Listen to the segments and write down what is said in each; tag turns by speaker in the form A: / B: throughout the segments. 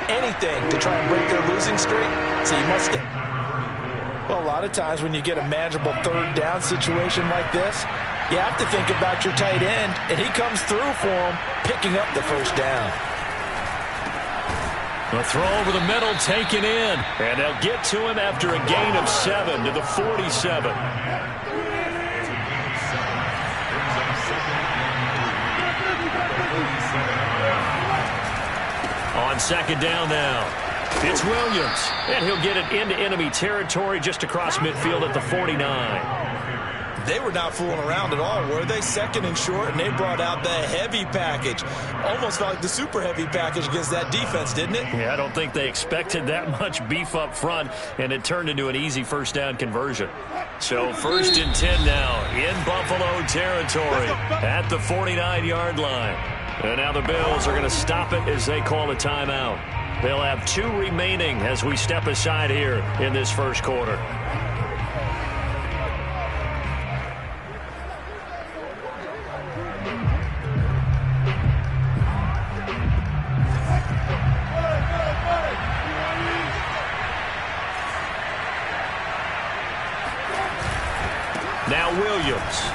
A: anything to try and break their losing streak, so you must get. Well, a lot of times when you get a manageable third down situation like this, you have to think about your tight end, and he comes through for him, picking up the first down.
B: The throw over the middle taken in, and they'll get to him after a gain of 7 to the 47. On second down now, it's Williams, and he'll get it into enemy territory just across midfield at the 49.
A: They were not fooling around at all, were they? Second and short, and they brought out the heavy package. Almost felt like the super heavy package against that defense, didn't it?
B: Yeah, I don't think they expected that much beef up front, and it turned into an easy first down conversion. So 1st and 10 now in Buffalo territory at the 49-yard line. And now the Bills are going to stop it as they call a timeout. They'll have 2 remaining as we step aside here in this first quarter. Now Williams.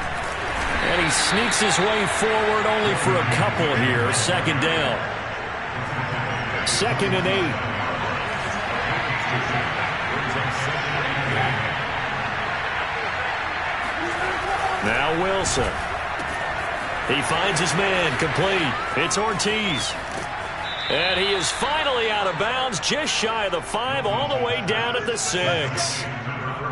B: And he sneaks his way forward only for a couple here. Second down. 2nd and 8. Now Wilson. He finds his man complete. It's Ortiz. And he is finally out of bounds, just shy of the 5, all the way down at the 6.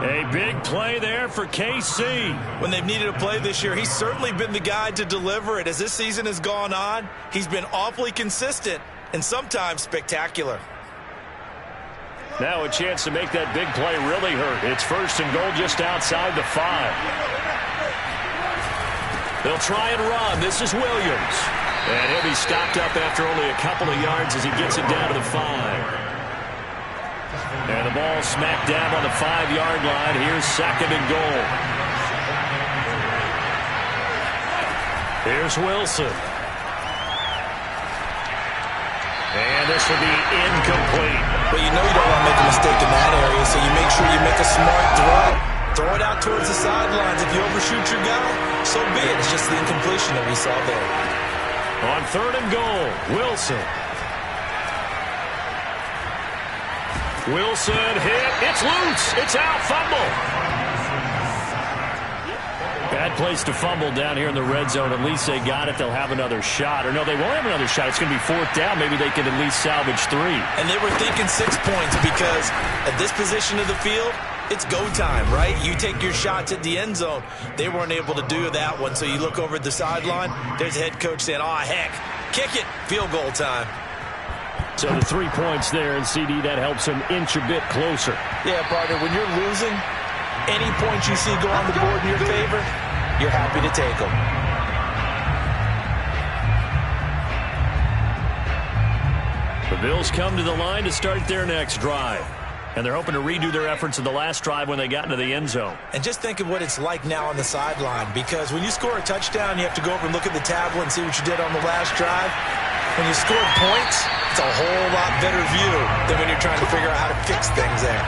B: A big play there for KC.
A: When they've needed a play this year, he's certainly been the guy to deliver it. As this season has gone on, he's been awfully consistent and sometimes spectacular.
B: Now a chance to make that big play really hurt. It's 1st and goal just outside the 5. They'll try and run. This is Williams. And he'll be stopped up after only a couple of yards as he gets it down to the 5. And the ball smacked down on the 5-yard line. Here's 2nd and goal. Here's Wilson. And this will be incomplete.
A: Well, you know you don't want to make a mistake in that area, so you make sure you make a smart throw. Throw it out towards the sidelines. If you overshoot your guy, so be it. It's just the incompletion that we saw there.
B: On 3rd and goal, Wilson. Wilson hit. It's loose. It's out. Fumble. Bad place to fumble down here in the red zone. At least they got it. They'll have another shot. Or no, they won't have another shot. It's going to be 4th down. Maybe they can at least salvage 3.
A: And they were thinking 6 points because at this position of the field, it's go time, right? You take your shots at the end zone. They weren't able to do that one. So you look over at the sideline. There's the head coach saying, oh, heck, kick it. Field goal time.
B: So the 3 points there, and CD, that helps them inch a bit closer.
A: Yeah, partner, when you're losing, any points you see go on the board in your favor, you're happy to take them.
B: The Bills come to the line to start their next drive. And they're hoping to redo their efforts of the last drive when they got into the end zone.
A: And just think of what it's like now on the sideline, because when you score a touchdown, you have to go over and look at the tablet and see what you did on the last drive. When you scored points, it's a whole lot better view than when you're trying to figure out how to fix things there.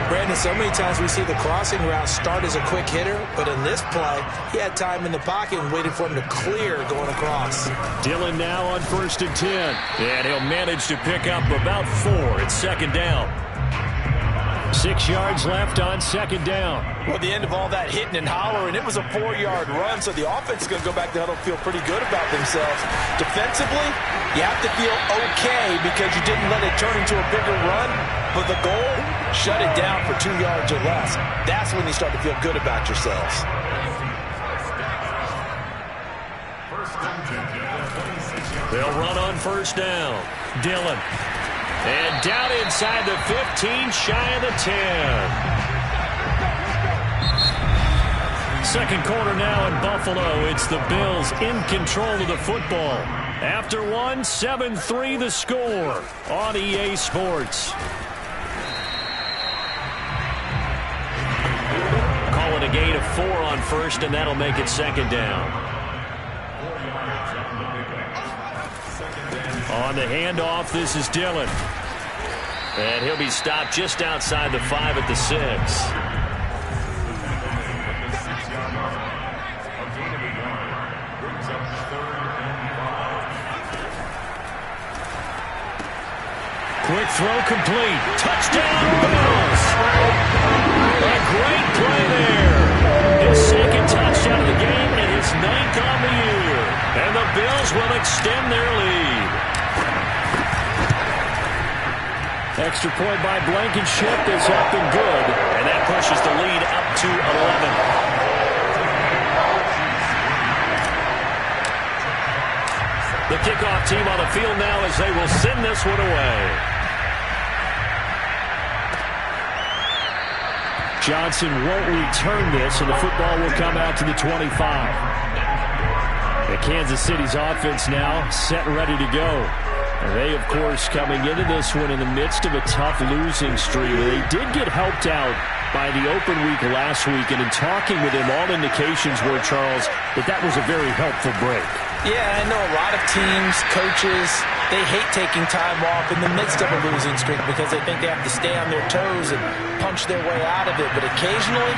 A: Brandon, so many times we see the crossing route start as a quick hitter, but in this play, he had time in the pocket and waited for him to clear going across.
B: Dillon now on 1st and 10. And he'll manage to pick up about 4. It's 2nd down. 6 yards left on 2nd down.
A: Well, the end of all that hitting and hollering, it was a 4-yard run, so the offense is going to go back to huddle and feel pretty good about themselves. Defensively, you have to feel okay because you didn't let it turn into a bigger run, but the goal, shut it down for 2 yards or less. That's when you start to feel good about yourselves.
B: They'll run on 1st down. Dillon. And down inside the 15, shy of the 10. Second quarter now in Buffalo. It's the Bills in control of the football. After one, 7-3 the score on EA Sports. Call it a gain of 4 on 1st, and that'll make it 2nd down. On the handoff, this is Dillon. And he'll be stopped just outside the 5 at the 6. Quick throw complete. Touchdown, Bills. A great play there. His second touchdown of the game and his 9th on the year. And the Bills will extend their lead. Extra point by Blankenship is up and good. And that pushes the lead up to 11. The kickoff team on the field now as they will send this one away. Johnson won't return this, and the football will come out to the 25. The Kansas City's offense now set and ready to go. And they, of course, coming into this one in the midst of a tough losing streak. They did get helped out by the open week last week, and in talking with him, all indications were, Charles, that was a very helpful break.
A: Yeah, I know a lot of teams, coaches, they hate taking time off in the midst of a losing streak because they think they have to stay on their toes and punch their way out of it. But occasionally,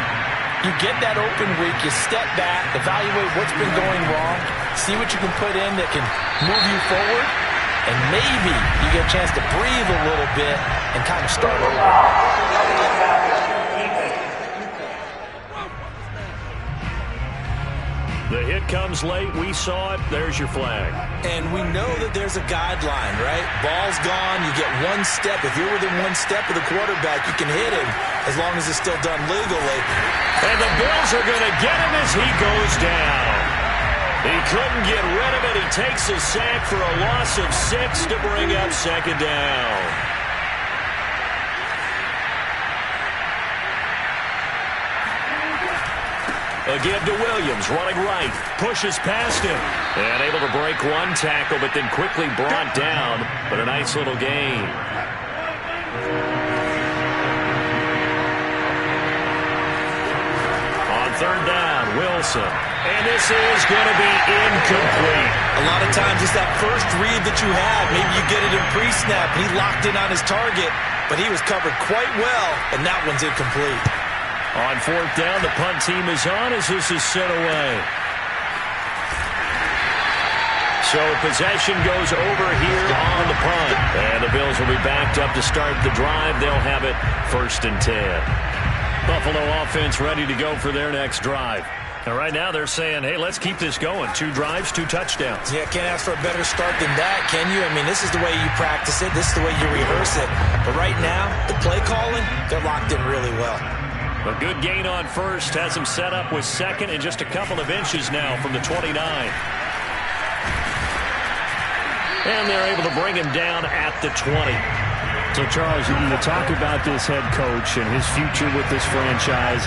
A: you get that open week, you step back, evaluate what's been going wrong, see what you can put in that can move you forward, and maybe you get a chance to breathe a little bit and kind of start over.
B: The hit comes late. We saw it. There's your flag.
A: And we know that there's a guideline, right? Ball's gone. You get one step. If you're within one step of the quarterback, you can hit him as long as it's still done legally.
B: And the Bills are going to get him as he goes down. He couldn't get rid of it. He takes a sack for a loss of 6 to bring up second down. A give to Williams, running right, pushes past him, and able to break one tackle, but then quickly brought down, but a nice little gain. On third down, Wilson, and this is going to be incomplete.
A: A lot of times it's that first read that you have. Maybe you get it in pre-snap, and he locked in on his target, but he was covered quite well, and that one's incomplete.
B: On fourth down, the punt team is on as this is sent away. So possession goes over here on the punt. And the Bills will be backed up to start the drive. They'll have it 1st and 10. Buffalo offense ready to go for their next drive. And right now they're saying, hey, let's keep this going. 2 drives, 2 touchdowns.
A: Yeah, can't ask for a better start than that, can you? I mean, this is the way you practice it. This is the way you rehearse it. But right now, the play calling, they're locked in really well.
B: A good gain on first has him set up with second and just a couple of inches now from the 29. And they're able to bring him down at the 20.
C: So, Charles, you talk about this head coach and his future with this franchise.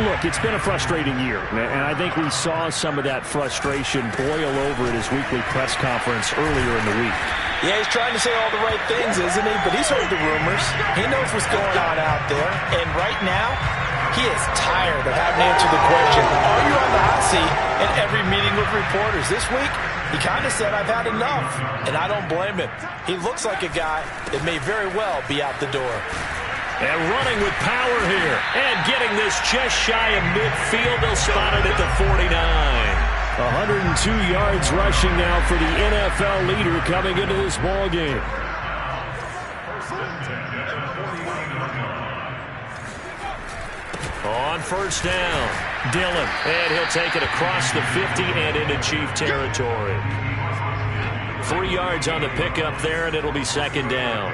C: Look, it's been a frustrating year, and I think we saw some of that frustration boil over at his weekly press conference earlier in the week.
A: Yeah, he's trying to say all the right things, isn't he? But he's heard the rumors. He knows what's going on out there. And right now, he is tired of having to answer the question, are you on the hot seat in every meeting with reporters? This week, he kind of said, I've had enough. And I don't blame him. He looks like a guy that may very well be out the door.
B: And running with power here. And getting this just shy of midfield. They'll spot it at the 49.
C: 102 yards rushing now for the NFL leader coming into this ball game.
B: On first down, Dillon. And he'll take it across the 50 and into Chief territory. 3 yards on the pickup there, and it'll be second down.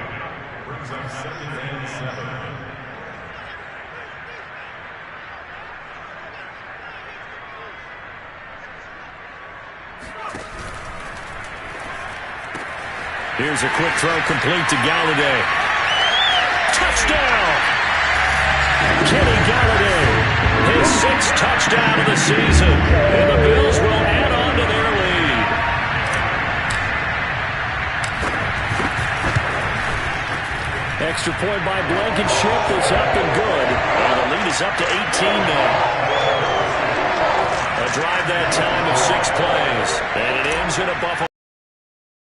B: Here's a quick throw complete to Galladay. Touchdown! Kenny Galladay, his 6th touchdown of the season. And the Bills will add on to their lead. Extra point by Blankenship is up and good. And the lead is up to 18 now. A drive that time of 6 plays. And it ends in a Buffalo.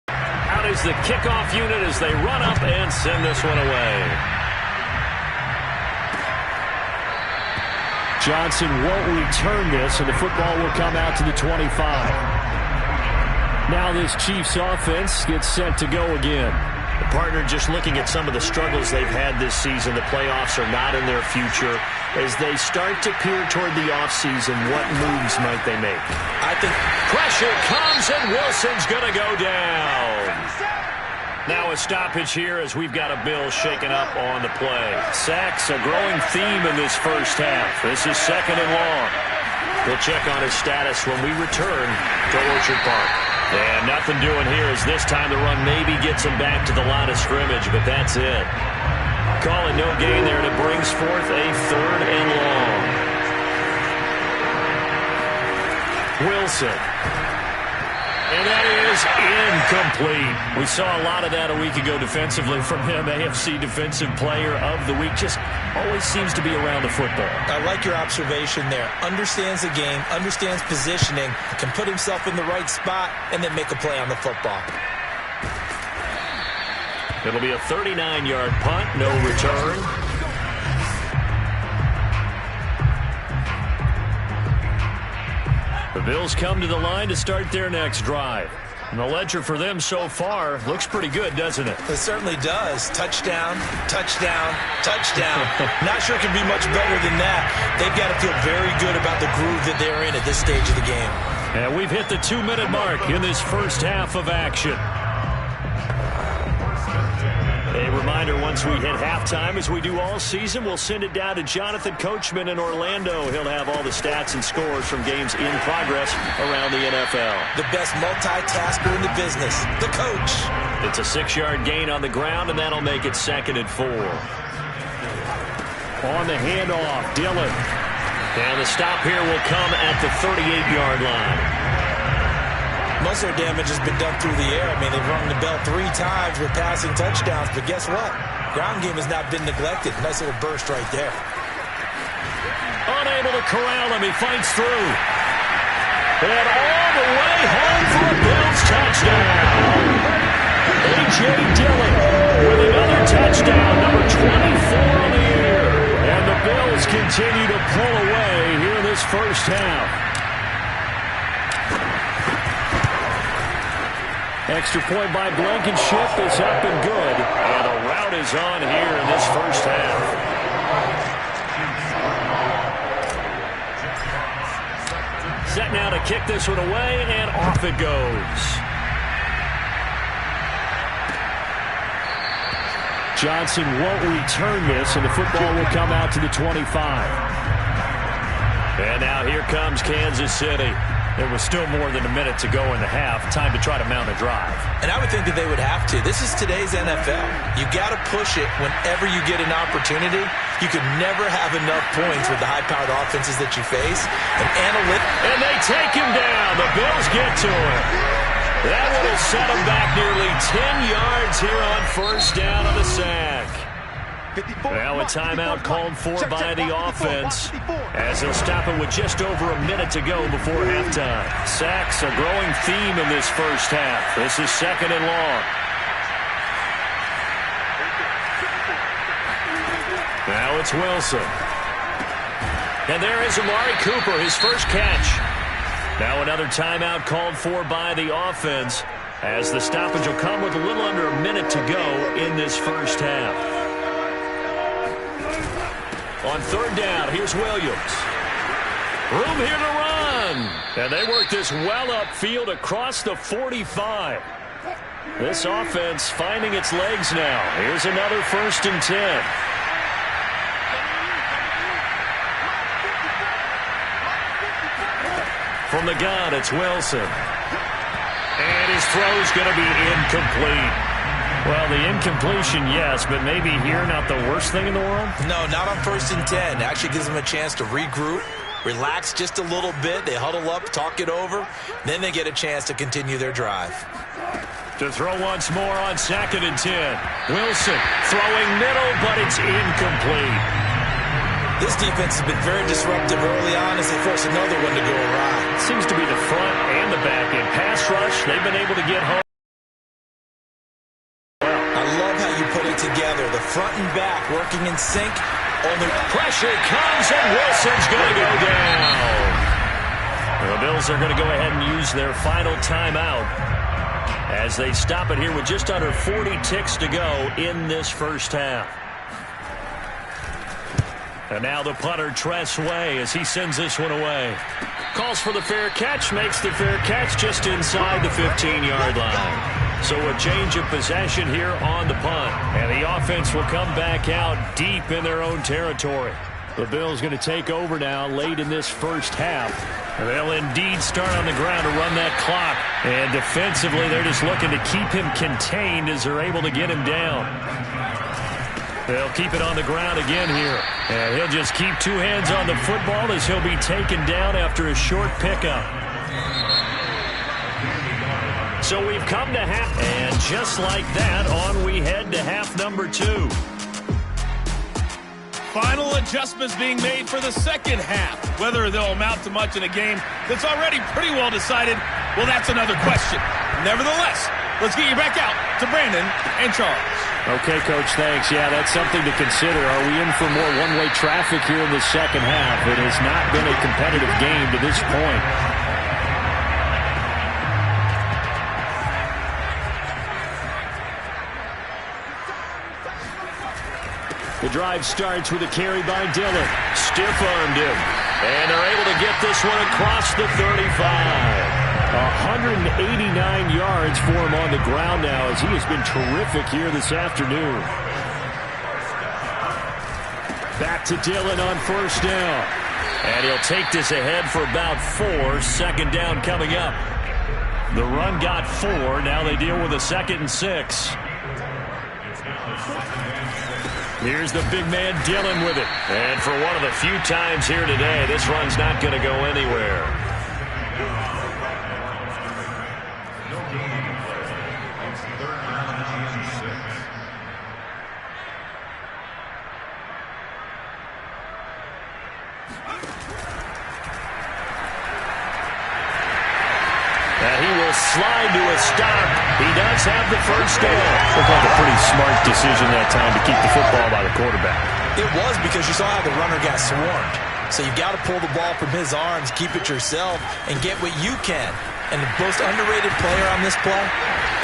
B: Out is is the kickoff unit as they run up and send this one away.
C: Johnson won't return this, and the football will come out to the 25. Now this Chiefs offense gets set to go again.
B: The partner just looking at some of the struggles they've had this season. The playoffs are not in their future. As they start to peer toward the offseason, what moves might they make?
A: I think
B: pressure comes, and Wilson's going to go down. Now a stoppage here as we've got a Bill shaken up on the play. Sacks, a growing theme in this first half. This is 2nd and long. We'll check on his status when we return to Orchard Park. And nothing doing here as this time the run maybe gets him back to the line of scrimmage, but that's it. Call it no gain there, and it brings forth a 3rd and long. Wilson. And that is incomplete. We saw a lot of that a week ago defensively from him. AFC Defensive Player of the Week. Just always seems to be around the football.
A: I like your observation there. Understands the game, understands positioning, can put himself in the right spot, and then make a play on the football.
B: It'll be a 39-yard punt, no return. The Bills come to the line to start their next drive. And the ledger for them so far looks pretty good, doesn't it?
A: It certainly does. Touchdown, touchdown, touchdown. Not sure it can be much better than that. They've got to feel very good about the groove that they're in at this stage of the game.
B: And we've hit the 2-minute mark in this first half of action. A reminder, once we hit halftime, as we do all season, we'll send it down to Jonathan Coachman in Orlando. He'll have all the stats and scores from games in progress around the NFL.
A: The best multitasker in the business, the coach.
B: It's a 6-yard gain on the ground, and that'll make it 2nd and 4.
C: On the handoff, Dillon.
B: And the stop here will come at the 38-yard line.
A: Most of their damage has been done through the air. I mean, they've rung the bell 3 times with passing touchdowns, but guess what? Ground game has not been neglected. Nice little burst right there.
B: Unable to corral him. He fights through. And all the way home for a Bills touchdown. A.J. Dillon with another touchdown, number 24 on the year. And the Bills continue to pull away here in this first half.
C: Extra point by Blankenship is up and good.
B: And a rout is on here in this first half. Set now to kick this one away, and off it goes.
C: Johnson won't return this, and the football will come out to the 25.
B: And now here comes Kansas City. There was still more than a minute to go in the half. Time to try to mount a drive.
A: And I would think that they would have to. This is today's NFL. You got to push it whenever you get an opportunity. You could never have enough points with the high-powered offenses that you face.
B: And they take him down. The Bills get to him. That will set him back nearly 10 yards here on first down on the sack. Now a timeout called for by the offense as they'll stop it with just over a minute to go before halftime. Sacks, a growing theme in this first half. This is 2nd and long. Now it's Wilson. And there is Amari Cooper, his first catch. Now another timeout called for by the offense as the stoppage will come with a little under a minute to go in this first half. On 3rd down, here's Williams. Room here to run. And they work this well upfield across the 45. This offense finding its legs now. Here's another 1st and 10. From the gun, it's Wilson. And his throw's going to be incomplete. Well, the incompletion, yes, but maybe here not the worst thing in the world?
A: No, not on 1st and 10. It actually gives them a chance to regroup, relax just a little bit. They huddle up, talk it over. Then they get a chance to continue their drive.
B: To throw once more on 2nd and 10. Wilson throwing middle, but it's incomplete.
A: This defense has been very disruptive early on as they force another one to go awry.
B: Seems to be the front and the back end pass rush. They've been able to get home.
A: front and back, working in sync. Only
B: pressure comes, and Wilson's going to go down. The Bills are going to go ahead and use their final timeout as they stop it here with just under 40 ticks to go in this first half. And now the punter, Tress Way, as he sends this one away. Calls for the fair catch, makes the fair catch just inside the 15-yard line. So a change of possession here on the punt. And the offense will come back out deep in their own territory.
C: The Bills going to take over now late in this first half.
B: They'll indeed start on the ground to run that clock. And defensively, they're just looking to keep him contained as they're able to get him down. They'll keep it on the ground again here. And he'll just keep two hands on the football as he'll be taken down after a short pickup. So we've come to half. And just like that, on we head to half number 2.
D: Final adjustments being made for the second half. Whether they'll amount to much in a game that's already pretty well decided, well, that's another question. Nevertheless, let's get you back out to Brandon and Charles.
C: Okay, Coach, thanks. Yeah, that's something to consider. Are we in for more one-way traffic here in the second half? It has not been a competitive game to this point. The drive starts with a carry by Dillon.
B: Stiff-armed him. And they're able to get this one across the 35.
C: 189 yards for him on the ground now as he has been terrific here this afternoon. Back to Dillon on first down.
B: And he'll take this ahead for about 4. Second down coming up. The run got 4. Now they deal with a 2nd and 6. Here's the big man Dillon with it. And for one of the few times here today, this run's not going to go anywhere. And he will slide to a stop. He does have the first down.
C: Looked like a pretty smart decision that time to keep the football by the quarterback.
A: It was, because you saw how the runner got swarmed. So you've got to pull the ball from his arms, keep it yourself, and get what you can. And the most underrated player on this play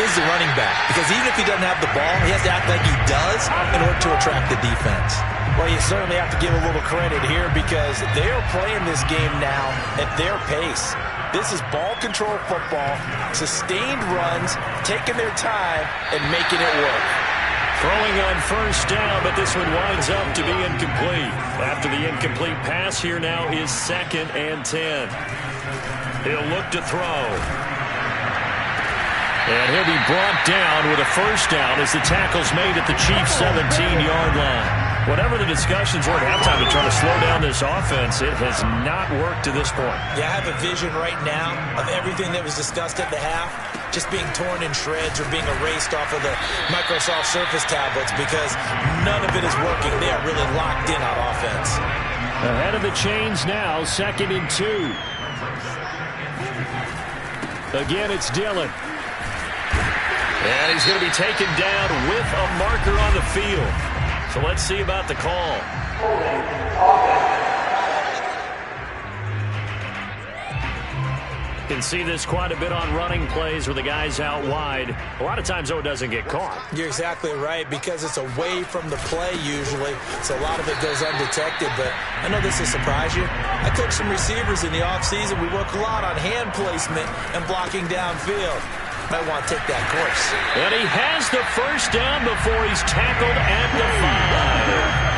A: is the running back. Because even if he doesn't have the ball, he has to act like he does in order to attract the defense. Well, you certainly have to give a little credit here because they are playing this game now at their pace. This is ball control football, sustained runs, taking their time, and making it work.
B: Throwing on first down, but this one winds up to be incomplete. After the incomplete pass, here now is 2nd and 10. He'll look to throw. And he'll be brought down with a first down as the tackle's made at the Chiefs' 17-yard line. Whatever the discussions were at halftime to try to slow down this offense, it has not worked to this point.
A: Yeah, I have a vision right now of everything that was discussed at the half just being torn in shreds or being erased off of the Microsoft Surface tablets because none of it is working. They are really locked in on offense.
C: Ahead of the chains now, 2nd and 2. Again, it's Dillon.
B: And he's going to be taken down with a marker on the field. So let's see about the call. You can see this quite a bit on running plays where the guy's out wide. A lot of times, though, it doesn't get caught.
A: You're exactly right, because it's away from the play usually, so a lot of it goes undetected. But I know this will surprise you. I coach some receivers in the offseason. We work a lot on hand placement and blocking downfield. Might want to take that course.
B: And he has the first down before he's tackled at the 5.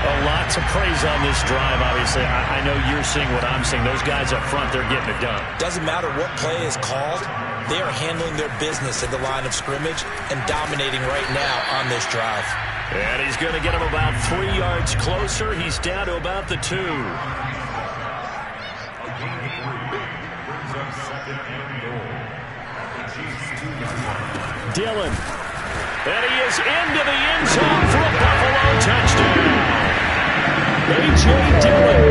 B: A lot to praise on this drive, obviously. I know you're seeing what I'm seeing. Those guys up front, they're getting it done.
A: Doesn't matter what play is called. They are handling their business at the line of scrimmage and dominating right now on this drive.
B: And he's going to get him about 3 yards closer. He's down to about the 2.
C: Dillon.
B: And he is into the end zone for a Buffalo touchdown. A.J. Dillon,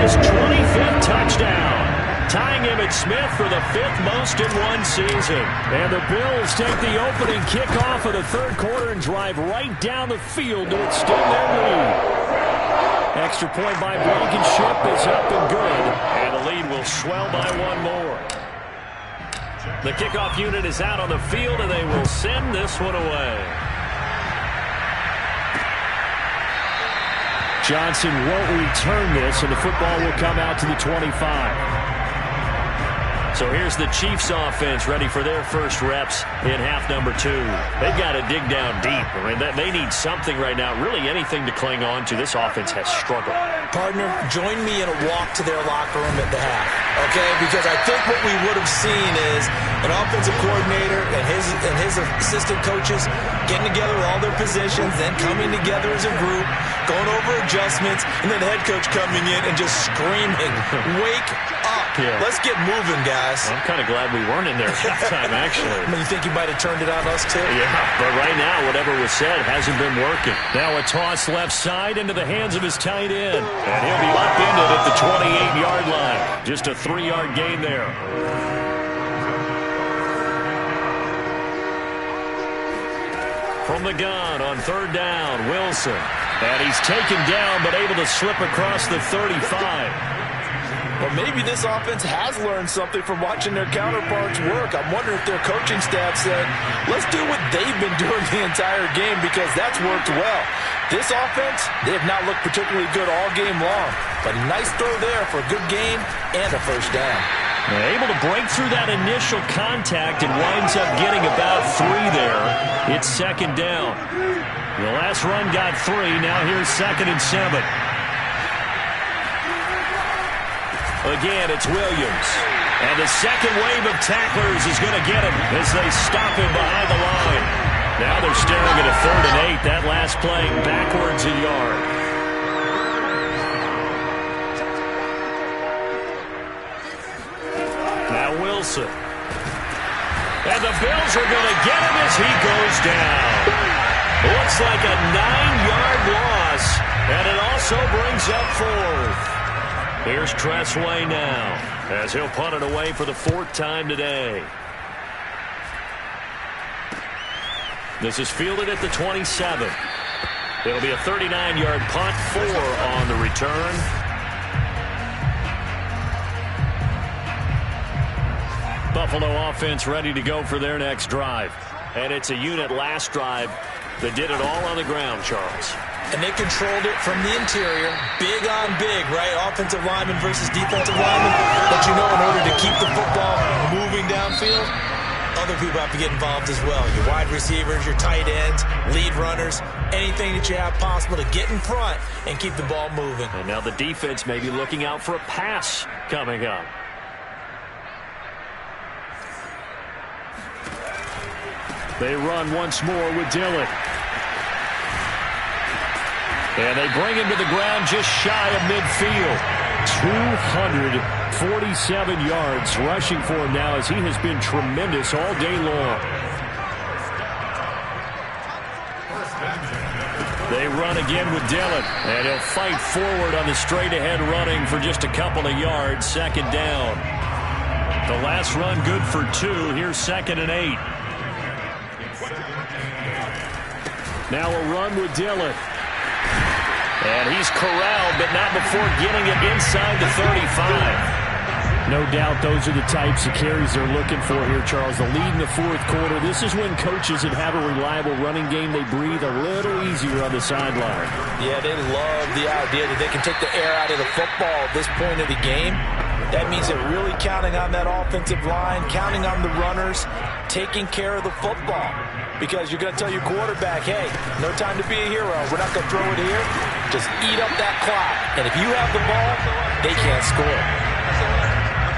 B: his 25th touchdown, tying him Emmitt Smith for the 5th most in one season.
C: And the Bills take the opening kickoff of the third quarter and drive right down the field to extend their lead. Extra point by Blankenship is up and good.
B: And the lead will swell by one more. The kickoff unit is out on the field, and they will send this one away.
C: Johnson won't return this, and the football will come out to the 25.
B: So here's the Chiefs offense ready for their first reps in half number 2. They've got to dig down deep. I mean, they need something right now, really anything to cling on to. This offense has struggled.
A: Partner, join me in a walk to their locker room at the half, okay? Because I think what we would have seen is an offensive coordinator and his assistant coaches getting together all their positions, then coming together as a group, going over adjustments, and then the head coach coming in and just screaming, "Wake up.
B: Yeah.
A: Let's get moving, guys."
B: I'm kind of glad we weren't in there at that time, actually.
A: I mean, you think you might have turned it on us, too?
B: Yeah, but right now, whatever was said hasn't been working. Now a toss left side into the hands of his tight end. And he'll be upended at the 28-yard line. Just a 3-yard gain there. From the gun on third down, Wilson. And he's taken down, but able to slip across the 35.
A: Well, maybe this offense has learned something from watching their counterparts work. I'm wondering if their coaching staff said, let's do what they've been doing the entire game, because that's worked well. This offense, they have not looked particularly good all game long. But a nice throw there for a good gain and a first down.
B: Able to break through that initial contact and winds up getting about 3 there. It's second down. The last run got 3. Now here's 2nd and 7. Again, it's Williams. And the second wave of tacklers is going to get him as they stop him behind the line. Now they're staring at a 3rd and 8. That last play backwards a yard. Now Wilson. And the Bills are going to get him as he goes down. Looks like a 9-yard loss. And it also brings up 4th. Here's Tressway now, as he'll punt it away for the 4th time today. This is fielded at the 27. It'll be a 39-yard punt, 4 on the return. Buffalo offense ready to go for their next drive. And it's a unit last drive that did it all on the ground, Charles.
A: And they controlled it from the interior, big on big, right? Offensive lineman versus defensive lineman. But you know, in order to keep the football moving downfield, other people have to get involved as well. Your wide receivers, your tight ends, lead runners, anything that you have possible to get in front and keep the ball moving.
B: And now the defense may be looking out for a pass coming up.
C: They run once more with Dillon.
B: And they bring him to the ground just shy of midfield.
C: 247 yards rushing for him now, as he has been tremendous all day long.
B: They run again with Dillon. And he'll fight forward on the straight-ahead running for just a couple of yards. 2nd down. The last run good for 2. Here's 2nd and 8.
C: Now a run with Dillon.
B: And he's corralled, but not before getting it inside the 35.
C: No doubt those are the types of carries they're looking for here, Charles. The lead in the 4th quarter. This is when coaches that have a reliable running game, they breathe a little easier on the sideline.
A: Yeah, they love the idea that they can take the air out of the football at this point of the game. That means they're really counting on that offensive line, counting on the runners, taking care of the football. Because you're going to tell your quarterback, hey, no time to be a hero. We're not going to throw it here. Just eat up that clock. And if you have the ball, they can't score.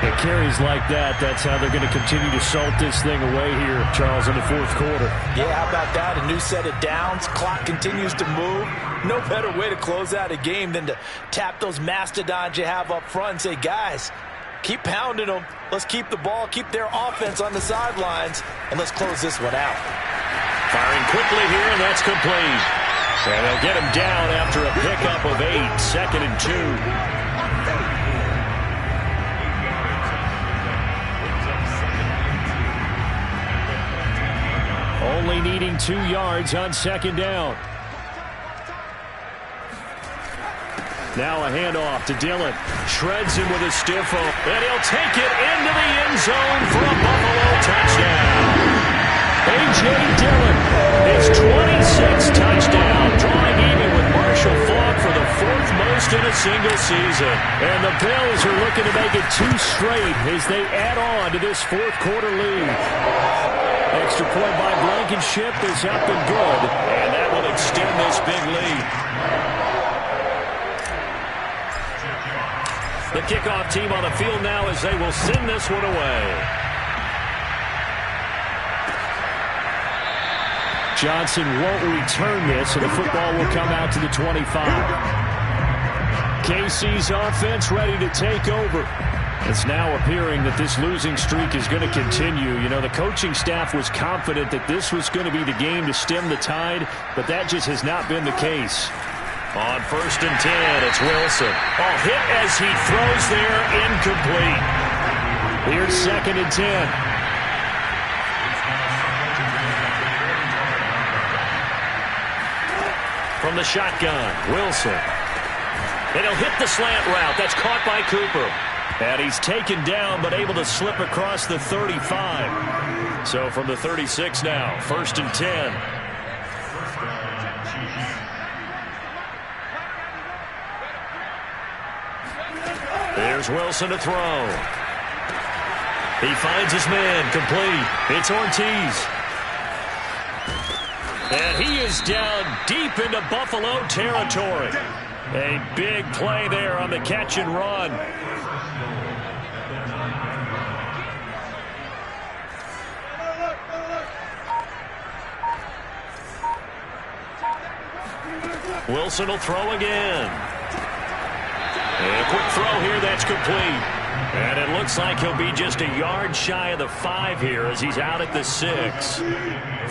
C: It carries like that. That's how they're going to continue to salt this thing away here, Charles, in the 4th quarter.
A: Yeah, how about that? A new set of downs. Clock continues to move. No better way to close out a game than to tap those mastodons you have up front and say, guys, keep pounding them. Let's keep the ball, keep their offense on the sidelines, and let's close this one out.
B: Firing quickly here, and that's complete. And they'll get him down after a pickup of 8. 2nd and 2.
C: only needing 2 yards on second down. Now a handoff to Dillon. Shreds him with a stiff-o. And he'll take it into the end zone for a Buffalo touchdown. A.J. Dillon, his 26th touchdown, drawing even with Marshall Faulk for the 4th most in a single season. And the Bills are looking to make it 2 straight as they add on to this 4th quarter lead. Extra point by Blankenship is up and good. And that will extend this big lead. The kickoff team on the field now as they will send this one away. Johnson won't return this, and the football will come out to the 25. KC's offense ready to take over. It's now appearing that this losing streak is going to continue. You know, the coaching staff was confident that this was going to be the game to stem the tide, but that just has not been the case. On 1st and 10, it's Wilson. Oh, hit as he throws there, incomplete. Here's 2nd and 10. From the shotgun, Wilson. And he'll hit the slant route. That's caught by Cooper. And he's taken down, but able to slip across the 35. So from the 36 now, 1st and 10. There's Wilson to throw. He finds his man, complete. It's Ortiz. And he is down deep into Buffalo territory. A big play there on the catch and run. Wilson will throw again. And a quick throw here, that's complete. And it looks like he'll be just a yard shy of the 5 here as he's out at the 6.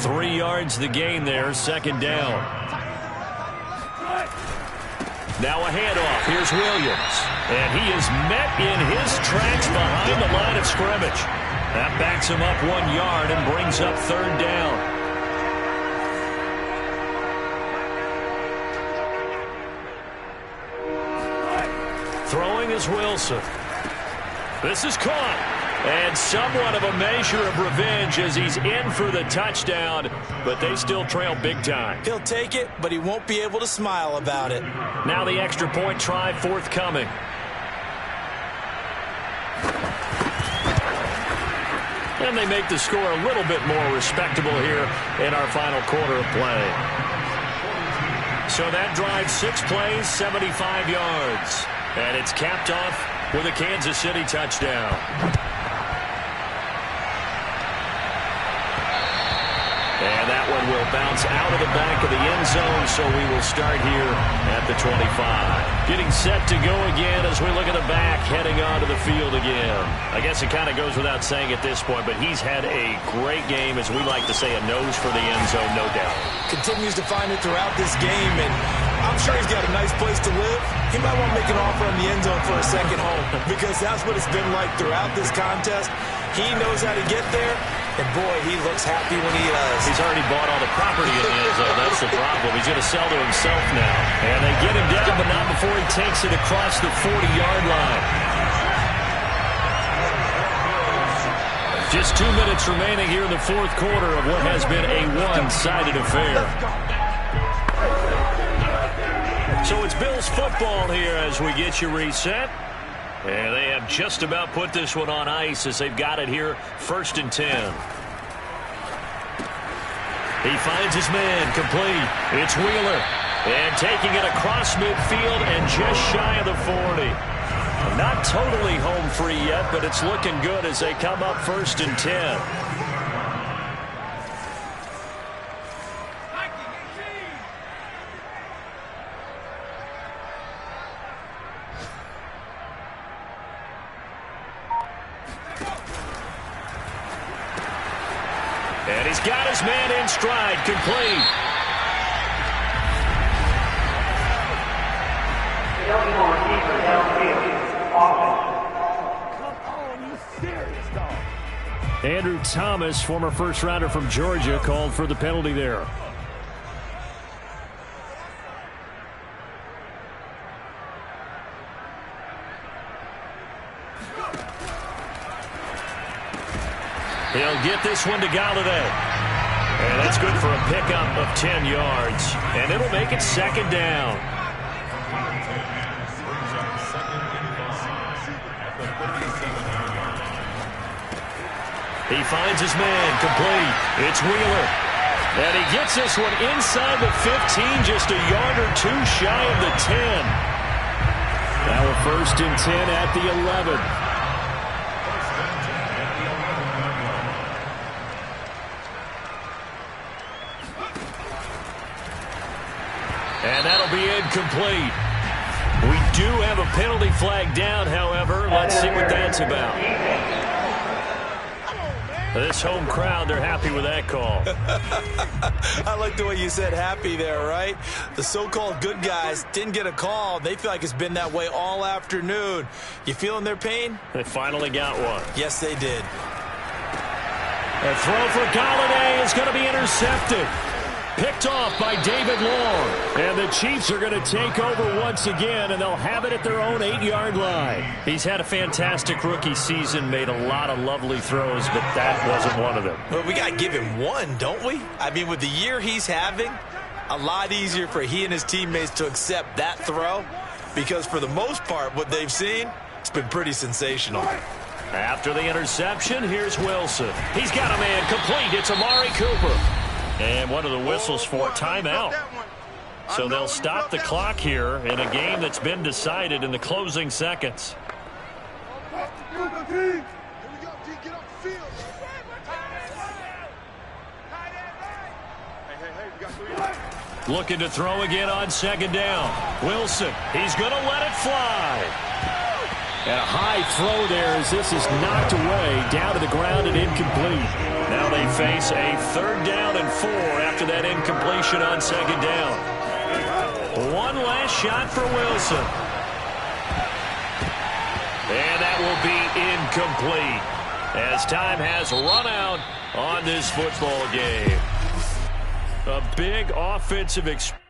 C: 3 yards the gain there, 2nd down. Now a handoff. Here's Williams. And he is met in his tracks behind the line of scrimmage. That backs him up 1 yard and brings up 3rd down. Throwing is Wilson. This is caught. And somewhat of a measure of revenge as he's in for the touchdown, but they still trail big time.
A: He'll take it, but he won't be able to smile about it.
C: Now the extra point try forthcoming. And they make the score a little bit more respectable here in our final quarter of play. So that drive, 6 plays, 75 yards. And it's capped off with a Kansas City touchdown. And that one will bounce out of the back of the end zone, so we will start here at the 25. Getting set to go again as we look at the back, heading onto the field again. I guess it kind of goes without saying at this point, but he's had a great game, as we like to say, a nose for the end zone, no doubt.
A: Continues to find it throughout this game, and I'm sure he's got a nice place to live. He might want to make an offer on the end zone for a second home, because that's what it's been like throughout this contest. He knows how to get there. And, boy, he looks happy when he does.
C: He's already bought all the property in the end zone. That's the problem. He's going to sell to himself now. And they get him down, but not before he takes it across the 40-yard line. Just 2 minutes remaining here in the 4th quarter of what has been a one-sided affair. So it's Bills football here as we get you reset. And they have just about put this one on ice as they've got it here, 1st and 10. He finds his man, complete. It's Wheeler. And taking it across midfield and just shy of the 40. Not totally home free yet, but it's looking good as they come up 1st and 10. And he's got his man in stride, complete. Andrew Thomas, former first-rounder from Georgia, called for the penalty there.
B: He'll get this one to Galladay. And that's good for a pickup of 10 yards. And it'll make it second down. He finds his man, complete. It's Wheeler. And he gets this one inside the 15, just a yard or two shy of the 10.
C: Now a 1st and 10 at the 11.
B: And that'll be incomplete. We do have a penalty flag down, however. Let's see what that's about. This home crowd, they're happy with that call.
A: I like the way you said happy there, right? The so-called good guys didn't get a call. They feel like it's been that way all afternoon. You feeling their pain?
B: They finally got one.
A: Yes, they did.
B: A throw for Galladay is going to be intercepted. Picked off by David Long.
C: And the Chiefs are going to take over once again, and they'll have it at their own 8-yard line.
B: He's had a fantastic rookie season, made a lot of lovely throws, but that wasn't one of them.
A: Well, we got to give him one, don't we? I mean, with the year he's having, a lot easier for he and his teammates to accept that throw, because for the most part, what they've seen, it's been pretty sensational.
B: After the interception, here's Wilson. He's got a man complete. It's Amari Cooper. And one of the whistles for timeout. So they'll stop the clock here in a game that's been decided in the closing seconds. Looking to throw again on second down. Wilson, he's going to let it fly.
C: And a high throw there as this is knocked away, down to the ground and incomplete.
B: Now they face a 3rd down and 4 after that incompletion on second down. One last shot for Wilson. And that will be incomplete as time has run out on this football game. A big offensive experience.